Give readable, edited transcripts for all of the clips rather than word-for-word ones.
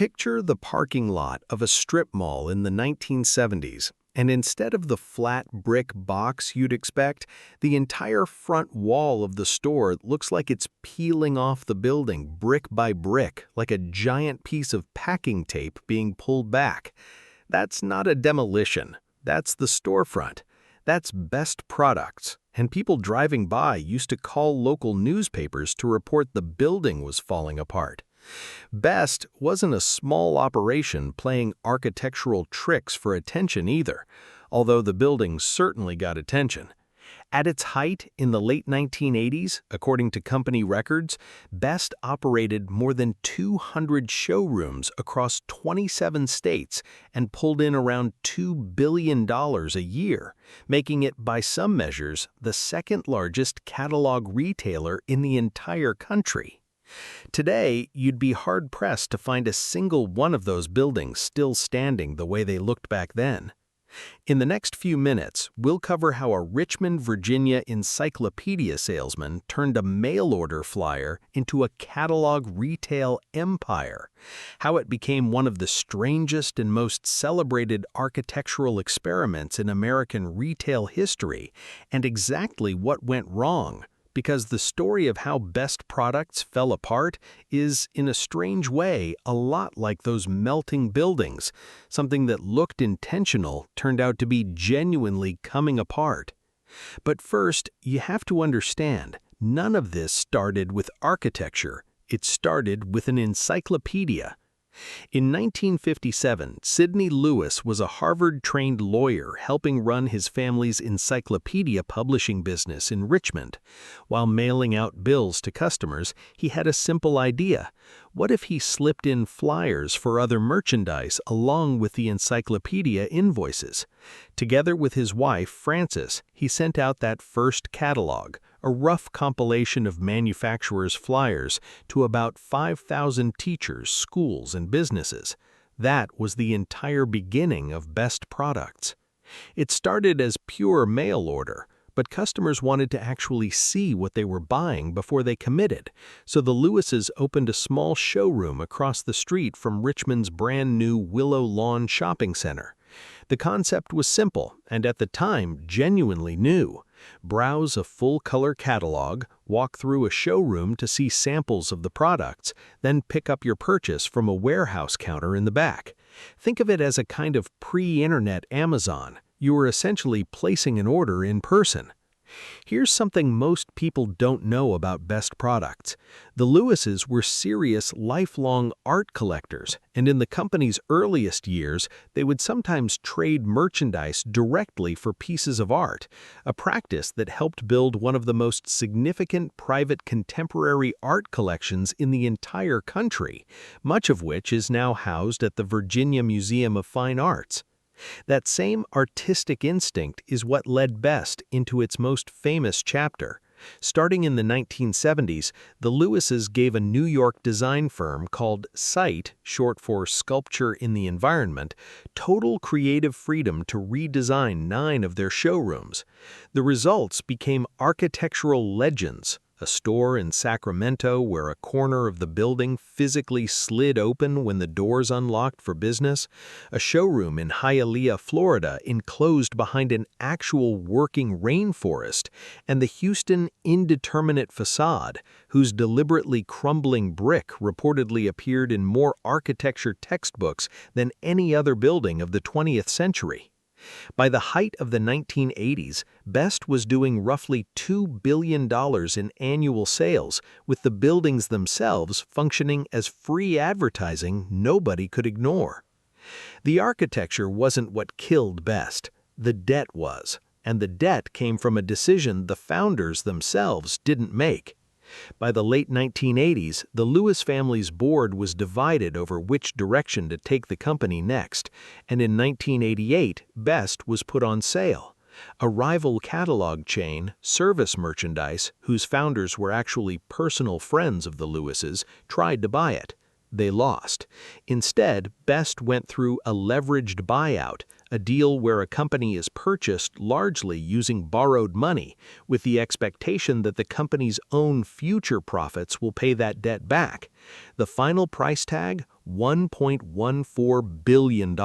Picture the parking lot of a strip mall in the 1970s, and instead of the flat brick box you'd expect, the entire front wall of the store looks like it's peeling off the building brick by brick, like a giant piece of packing tape being pulled back. That's not a demolition. That's the storefront. That's best products. And people driving by used to call local newspapers to report the building was falling apart. Best wasn't a small operation playing architectural tricks for attention either, although the building certainly got attention. At its height in the late 1980s, according to company records, Best operated more than 200 showrooms across 27 states and pulled in around $2 billion a year, making it, by some measures, the second largest catalog retailer in the entire country. Today, you'd be hard-pressed to find a single one of those buildings still standing the way they looked back then. In the next few minutes, we'll cover how a Richmond, Virginia encyclopedia salesman turned a mail-order flyer into a catalog retail empire, how it became one of the strangest and most celebrated architectural experiments in American retail history, and exactly what went wrong. Because the story of how Best products fell apart is, in a strange way, a lot like those melting buildings. Something that looked intentional turned out to be genuinely coming apart. But first, you have to understand, none of this started with architecture. It started with an encyclopedia. In 1957, Sidney Lewis was a Harvard-trained lawyer helping run his family's encyclopedia publishing business in Richmond. While mailing out bills to customers, he had a simple idea. What if he slipped in flyers for other merchandise along with the encyclopedia invoices? Together with his wife, Frances, he sent out that first catalog, a rough compilation of manufacturers' flyers, to about 5,000 teachers, schools, and businesses. That was the entire beginning of Best products. It started as pure mail order, but customers wanted to actually see what they were buying before they committed, so the Lewises opened a small showroom across the street from Richmond's brand-new Willow Lawn Shopping Center. The concept was simple and, at the time, genuinely new. Browse a full-color catalog, walk through a showroom to see samples of the products, then pick up your purchase from a warehouse counter in the back. Think of it as a kind of pre-internet Amazon. You were essentially placing an order in person. Here's something most people don't know about Best products. The Lewises were serious, lifelong art collectors, and in the company's earliest years, they would sometimes trade merchandise directly for pieces of art, a practice that helped build one of the most significant private contemporary art collections in the entire country, much of which is now housed at the Virginia Museum of Fine Arts. That same artistic instinct is what led Best into its most famous chapter. Starting in the 1970s, the Lewises gave a New York design firm called SITE, short for Sculpture in the Environment, total creative freedom to redesign 9 of their showrooms. The results became architectural legends. A store in Sacramento where a corner of the building physically slid open when the doors unlocked for business, a showroom in Hialeah, Florida, enclosed behind an actual working rainforest, and the Houston indeterminate facade, whose deliberately crumbling brick reportedly appeared in more architecture textbooks than any other building of the 20th century. By the height of the 1980s, Best was doing roughly $2 billion in annual sales, with the buildings themselves functioning as free advertising nobody could ignore. The architecture wasn't what killed Best. The debt was, and the debt came from a decision the founders themselves didn't make. By the late 1980s, the Lewis family's board was divided over which direction to take the company next, and in 1988, Best was put on sale. A rival catalog chain, Service Merchandise, whose founders were actually personal friends of the Lewises, tried to buy it. They lost. Instead, Best went through a leveraged buyout, a deal where a company is purchased largely using borrowed money, with the expectation that the company's own future profits will pay that debt back. The final price tag, $1.14 billion.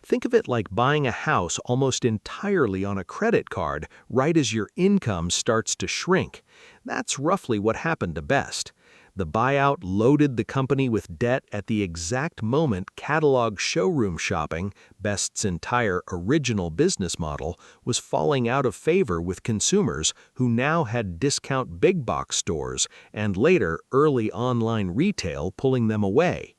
Think of it like buying a house almost entirely on a credit card right as your income starts to shrink. That's roughly what happened to Best. The buyout loaded the company with debt at the exact moment catalog showroom shopping, Best's entire original business model, was falling out of favor with consumers who now had discount big box stores and later early online retail pulling them away.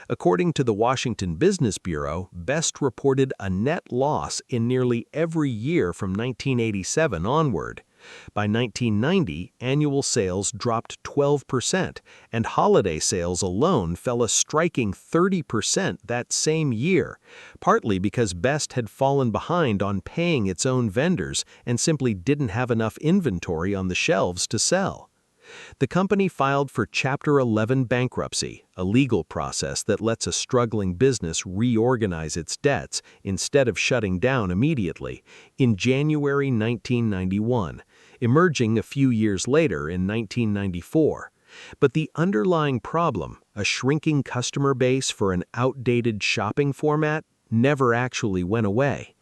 According to the Washington Business Bureau, Best reported a net loss in nearly every year from 1987 onward. By 1990, annual sales dropped 12%, and holiday sales alone fell a striking 30% that same year, partly because Best had fallen behind on paying its own vendors and simply didn't have enough inventory on the shelves to sell. The company filed for Chapter 11 bankruptcy, a legal process that lets a struggling business reorganize its debts instead of shutting down immediately, in January 1991, emerging a few years later in 1994. But the underlying problem, a shrinking customer base for an outdated shopping format, never actually went away.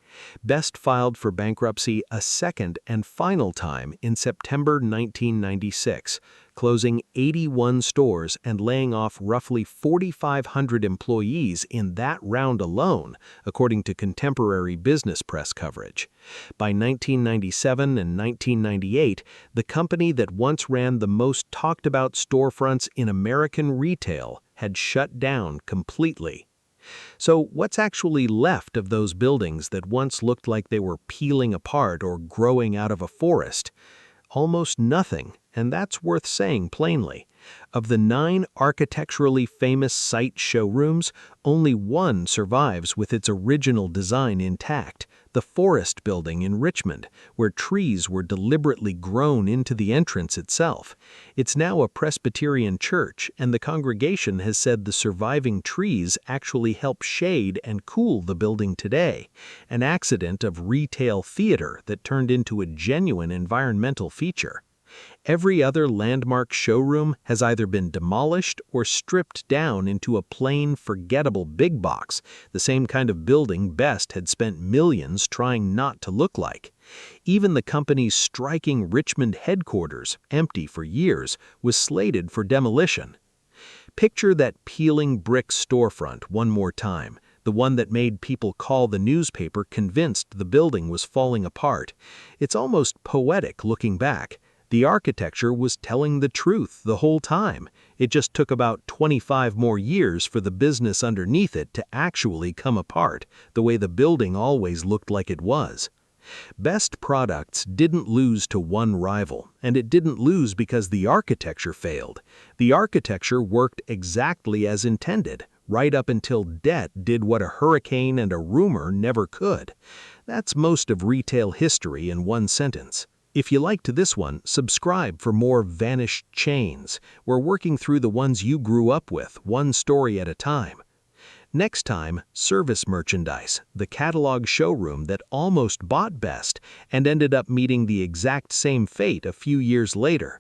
Best filed for bankruptcy a second and final time in September 1996, closing 81 stores and laying off roughly 4,500 employees in that round alone, according to contemporary business press coverage. By 1997 and 1998, the company that once ran the most talked about storefronts in American retail had shut down completely. So what's actually left of those buildings that once looked like they were peeling apart or growing out of a forest? Almost nothing, and that's worth saying plainly. Of the 9 architecturally famous site showrooms, only one survives with its original design intact, the Forest Building in Richmond, where trees were deliberately grown into the entrance itself. It's now a Presbyterian church, and the congregation has said the surviving trees actually help shade and cool the building today, an accident of retail theater that turned into a genuine environmental feature. Every other landmark showroom has either been demolished or stripped down into a plain, forgettable big box, the same kind of building Best had spent millions trying not to look like. Even the company's striking Richmond headquarters, empty for years, was slated for demolition. Picture that peeling brick storefront one more time, the one that made people call the newspaper convinced the building was falling apart. It's almost poetic looking back. The architecture was telling the truth the whole time. It just took about 25 more years for the business underneath it to actually come apart, the way the building always looked like it was. Best Products didn't lose to one rival, and it didn't lose because the architecture failed. The architecture worked exactly as intended, right up until debt did what a hurricane and a rumor never could. That's most of retail history in one sentence. If you liked this one, subscribe for more vanished chains. We're working through the ones you grew up with, one story at a time. Next time, service merchandise, the catalog showroom that almost bought Best and ended up meeting the exact same fate a few years later.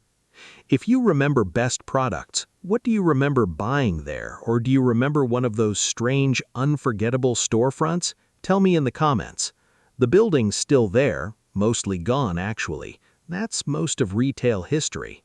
If you remember Best Products, what do you remember buying there, or do you remember one of those strange, unforgettable storefronts? Tell me in the comments. The building's still there. Mostly gone, actually. That's most of retail history.